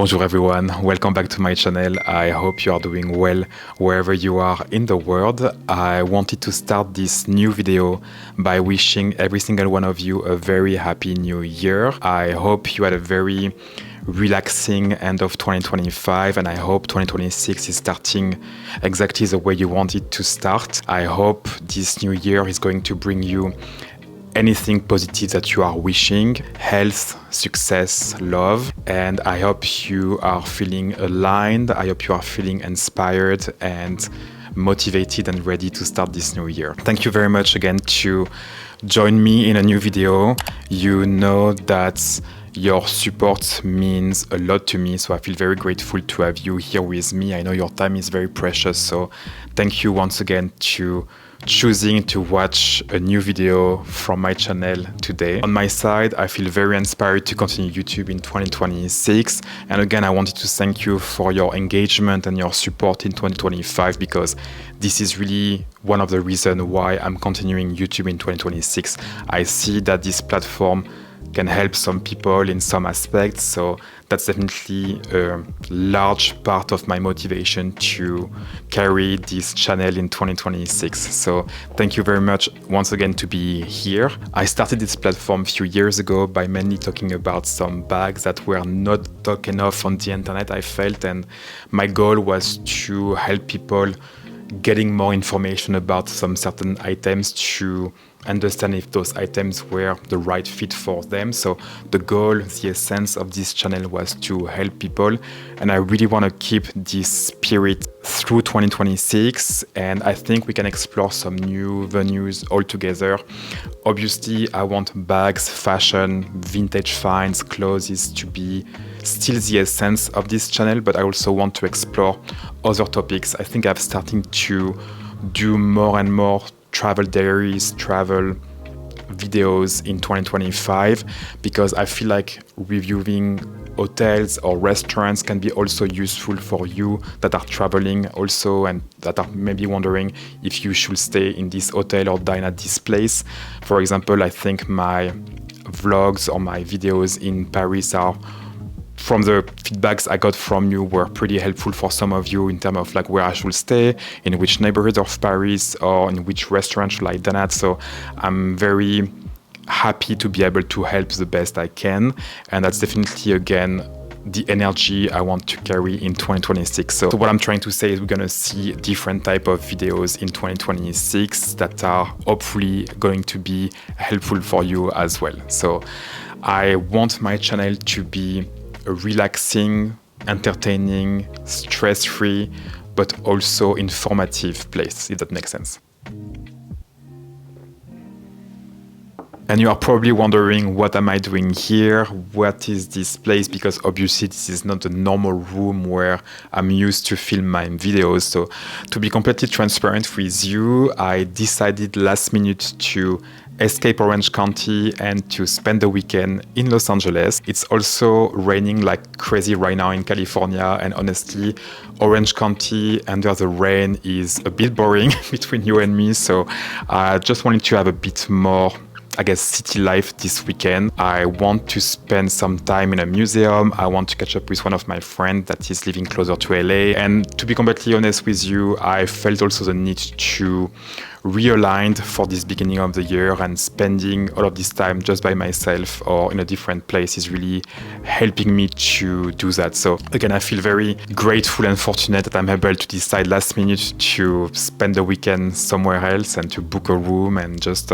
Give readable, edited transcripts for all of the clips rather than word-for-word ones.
Bonjour everyone, welcome back to my channel. I hope you are doing well wherever you are in the world. I wanted to start this new video by wishing every single one of you a very happy new year. I hope you had a very relaxing end of 2025 and I hope 2026 is starting exactly the way you want it to start. I hope this new year is going to bring you anything positive that you are wishing: health, success, love, and I hope you are feeling aligned. I hope you are feeling inspired and motivated and ready to start this new year. Thank you very much again to join me in a new video. You know that your support means a lot to me, so I feel very grateful to have you here with me. I know your time is very precious, so thank you once again to choosing to watch a new video from my channel today. On my side, I feel very inspired to continue YouTube in 2026. And again, I wanted to thank you for your engagement and your support in 2025, because this is really one of the reasons why I'm continuing YouTube in 2026. I see that this platform can help some people in some aspects, so that's definitely a large part of my motivation to carry this channel in 2026. So thank you very much once again to be here. I started this platform a few years ago by mainly talking about some bags that were not talked enough on the internet, I felt, and my goal was to help people getting more information about some certain items to understand if those items were the right fit for them. So the goal, the essence of this channel was to help people, and I really want to keep this spirit through 2026, and I think we can explore some new venues altogether. Obviously, I want bags, fashion, vintage finds, clothes to be still the essence of this channel, but I also want to explore other topics. I think I'm starting to do more and more travel diaries, travel videos in 2025, because I feel like reviewing hotels or restaurants can be also useful for you that are traveling also and that are maybe wondering if you should stay in this hotel or dine at this place. For example, I think my vlogs or my videos in Paris are, from the feedbacks I got from you, were pretty helpful for some of you in terms of like where I should stay, in which neighborhood of Paris, or in which restaurant should I dine at. So I'm very happy to be able to help the best I can, and that's definitely again the energy I want to carry in 2026. So what I'm trying to say is we're gonna see different type of videos in 2026 that are hopefully going to be helpful for you as well. So I want my channel to be a relaxing, entertaining, stress-free, but also informative place, if that makes sense. And you are probably wondering, what am I doing here? What is this place? Because obviously this is not a normal room where I'm used to film my videos. So to be completely transparent with you, I decided last minute to escape Orange County and to spend the weekend in Los Angeles. It's also raining like crazy right now in California, and honestly, Orange County under the rain is a bit boring between you and me. So I just wanted to have a bit more, I guess, city life this weekend. I want to spend some time in a museum. I want to catch up with one of my friends that is living closer to LA. And to be completely honest with you, I felt also the need to realigned for this beginning of the year, and spending all of this time just by myself or in a different place is really helping me to do that. So again, I feel very grateful and fortunate that I'm able to decide last minute to spend the weekend somewhere else and to book a room and just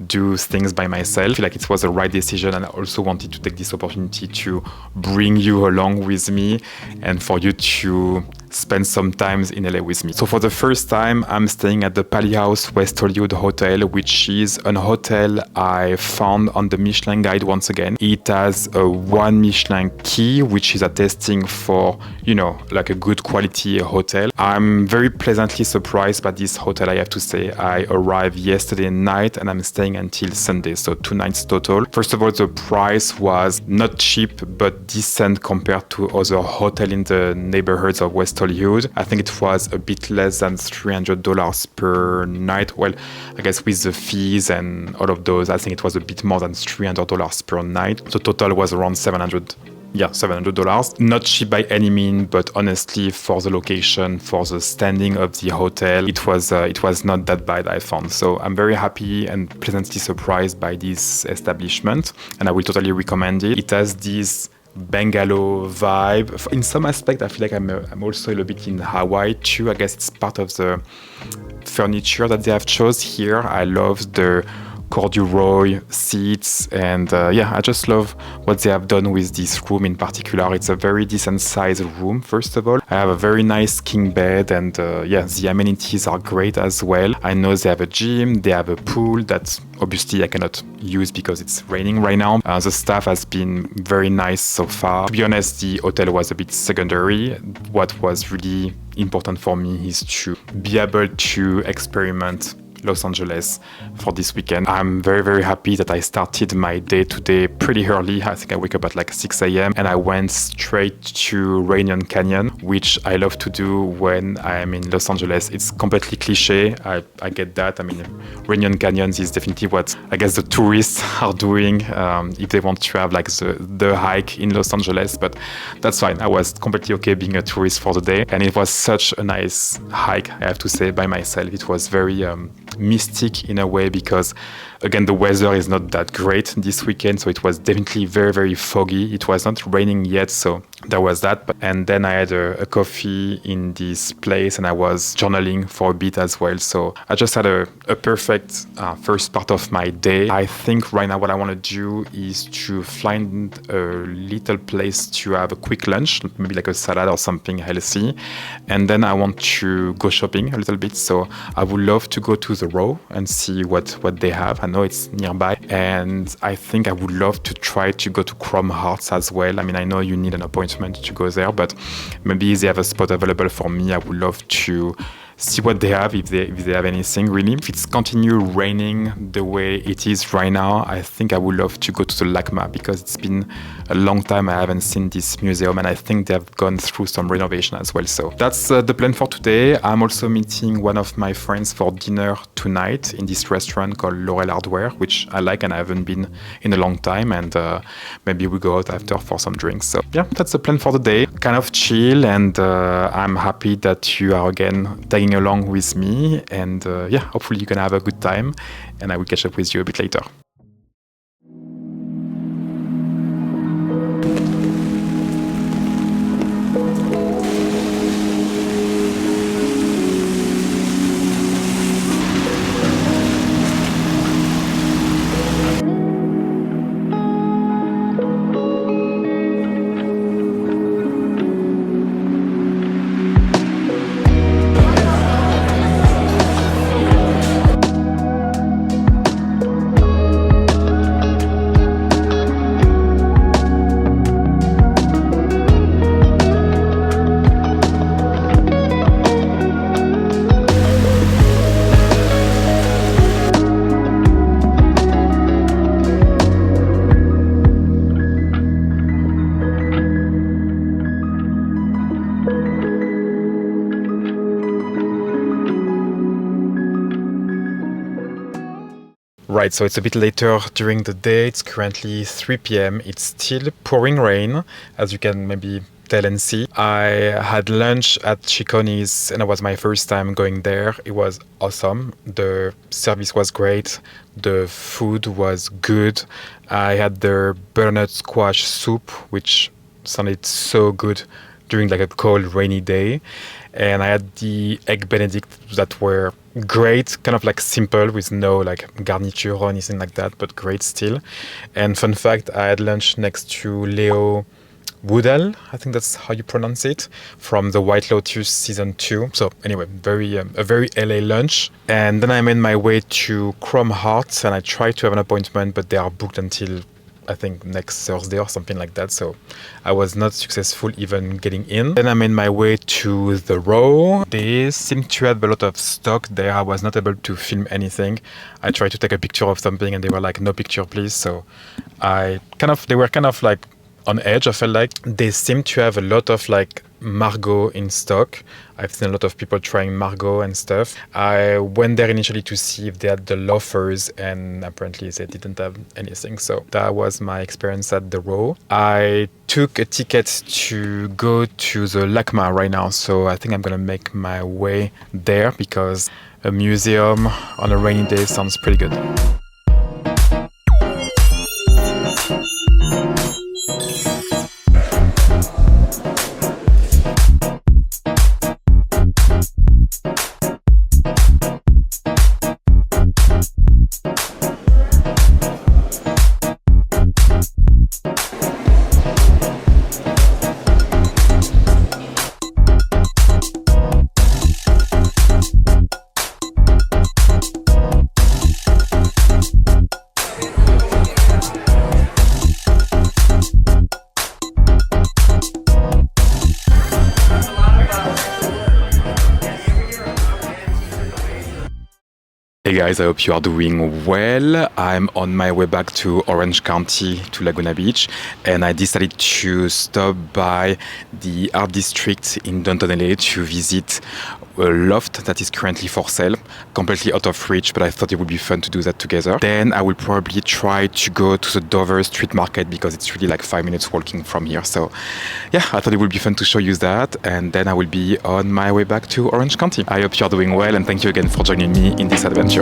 do things by myself. I feel like it was the right decision, and I also wanted to take this opportunity to bring you along with me and for you to spend some time in LA with me. So for the first time, I'm staying at the Palihouse West Hollywood Hotel, which is an hotel I found on the Michelin guide once again. It has a 1 Michelin key, which is attesting for, you know, like a good quality hotel. I'm very pleasantly surprised by this hotel, I have to say. I arrived yesterday night and I'm staying until Sunday, so 2 nights total. First of all, the price was not cheap, but decent compared to other hotels in the neighborhoods of West Hollywood. I think it was a bit less than $300 per night. Well, I guess with the fees and all of those, I think it was a bit more than $300 per night. The total was around $700 yeah, $700. Not cheap by any means, but honestly, for the location, for the standing of the hotel, it was not that bad, I found. So I'm very happy and pleasantly surprised by this establishment, and I will totally recommend it. It has this bungalow vibe. In some aspect, I feel like I'm also a little bit in Hawaii too. I guess it's part of the furniture that they have chose here. I love the corduroy seats, and yeah, I just love what they have done with this room in particular. It's a very decent sized room. First of all, I have a very nice king bed, and yeah, the amenities are great as well. I know they have a gym, they have a pool that obviously I cannot use because it's raining right now. The staff has been very nice so far. To be honest, the hotel was a bit secondary. What was really important for me is to be able to experiment Los Angeles for this weekend. I'm very, very happy that I started my day today pretty early. I think I wake up at like 6 a.m. and I went straight to Runyon Canyon, which I love to do when I am in Los Angeles. It's completely cliche. I get that. I mean, Runyon Canyons is definitely what I guess the tourists are doing if they want to have like the hike in Los Angeles, but that's fine. I was completely okay being a tourist for the day, and it was such a nice hike, I have to say, by myself. It was very mystic in a way because again the weather is not that great this weekend, so it was definitely very, very foggy. It was not raining yet, so there was that. And then I had a coffee in this place and I was journaling for a bit as well, so I just had a perfect first part of my day. I think right now what I want to do is to find a little place to have a quick lunch, maybe like a salad or something healthy, and then I want to go shopping a little bit. So I would love to go to the Row and see what they have. I know it's nearby, and I think I would love to try to go to Chrome Hearts as well. I mean, I know you need an appointment to go there, but maybe they have a spot available for me. I would love to see what they have, if they have anything really. If it's continue raining the way it is right now, I think I would love to go to the LACMA because it's been a long time I haven't seen this museum, and I think they have gone through some renovation as well. So that's the plan for today. I'm also meeting one of my friends for dinner tonight in this restaurant called Laurel Hardware, which I like and I haven't been in a long time, and maybe we go out after for some drinks. So yeah, that's the plan for the day. Kind of chill, and I'm happy that you are again tagging along with me, and yeah, hopefully you can have a good time, and I will catch up with you a bit later. Right, so it's a bit later during the day. It's currently 3 p.m. It's still pouring rain, as you can maybe tell and see. I had lunch at Cicconi's, and it was my first time going there. It was awesome. The service was great. The food was good. I had their butternut squash soup, which sounded so good during like a cold, rainy day. And I had the egg benedict that were great, kind of like simple with no like garniture or anything like that, but great still. And fun fact, I had lunch next to Loewe Woodall, I think that's how you pronounce it, from the White Lotus season 2. So anyway, a very LA lunch. And then I made my way to Chrome Hearts, and I tried to have an appointment, but they are booked until I think next Thursday or something like that, so I was not successful even getting in. Then I made my way to the Row. They seem to have a lot of stock there. I was not able to film anything. I tried to take a picture of something and they were like, no picture please. So they were kind of like on edge. I felt like they seem to have a lot of like Margot in stock. I've seen a lot of people trying Margot and stuff. I went there initially to see if they had the loafers, and apparently they didn't have anything. So that was my experience at the Row. I took a ticket to go to the LACMA right now, so I think I'm gonna make my way there because a museum on a rainy day sounds pretty good. Hey guys, I hope you are doing well. I'm on my way back to Orange County, to Laguna Beach, and I decided to stop by the Art District in downtown LA to visit a loft that is currently for sale, completely out of reach, but I thought it would be fun to do that together. Then I will probably try to go to the Dover Street Market because it's really like 5 minutes walking from here. So yeah, I thought it would be fun to show you that, and then I will be on my way back to Orange County. I hope you're doing well, and thank you again for joining me in this adventure.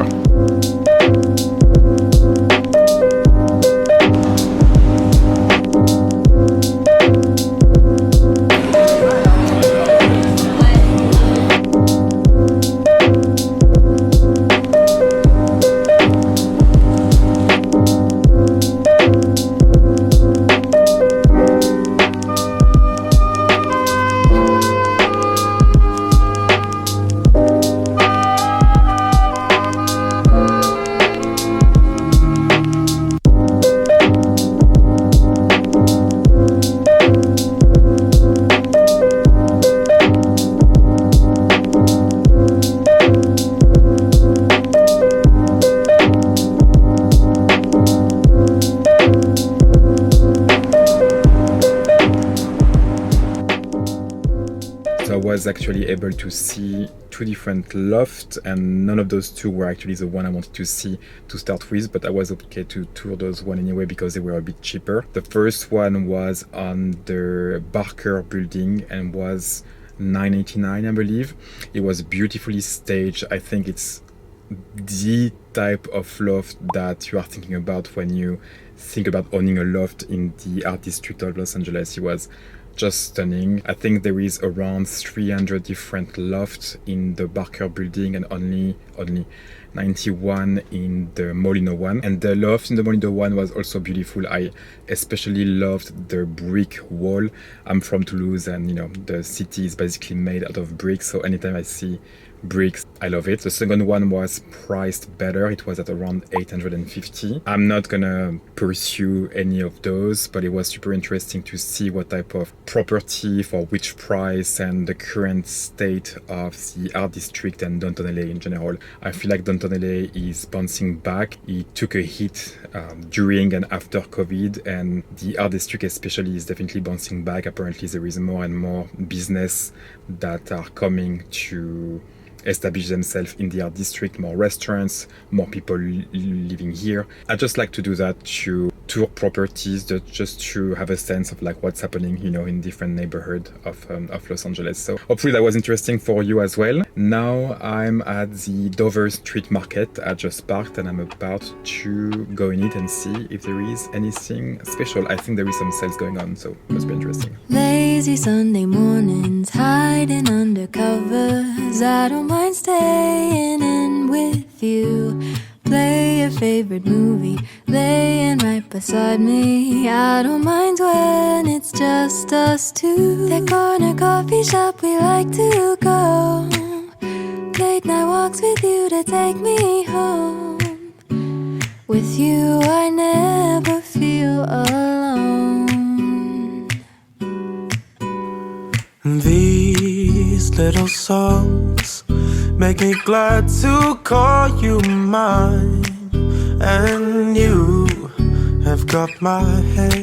Was actually able to see two different lofts, and none of those two were actually the one I wanted to see to start with, but I was okay to tour those one anyway because they were a bit cheaper. The first one was on the Barker building and was $9.89, I believe. It was beautifully staged. I think it's the type of loft that you are thinking about when you think about owning a loft in the Art District of Los Angeles. It was just stunning. I think there is around 300 different lofts in the Barker building and only 91 in the Molino one. And the loft in the Molino one was also beautiful. I especially loved the brick wall. I'm from Toulouse, and you know, the city is basically made out of bricks, so anytime I see bricks, I love it. The second one was priced better. It was at around $850. I'm not gonna pursue any of those, but it was super interesting to see what type of property for which price and the current state of the Art District and downtown LA in general. I feel like downtown LA is bouncing back. It took a hit during and after COVID, and the Art District especially is definitely bouncing back. Apparently there is more and more business that are coming to establish themselves in the Art District, more restaurants, more people living here. I just like to do that, to tour properties, just to have a sense of like what's happening, you know, in different neighborhoods of Los Angeles. So hopefully that was interesting for you as well. Now I'm at the Dover Street Market. I just parked and I'm about to go in it and see if there is anything special. I think there is some sales going on, so it must be interesting. Lazy Sunday mornings, hiding under covers. I don't mind staying in with you. Play your favorite movie, laying right beside me. I don't mind when it's just us two. That corner coffee shop we like to go. Late night walks with you to take me home. With you I never feel alone. These little songs make me glad to call you mine. And you got my head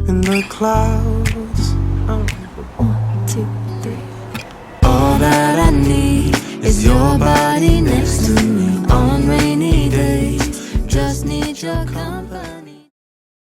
in the clouds. To 2, 3. All that I need is your body next to me on rainy days. Just need your company.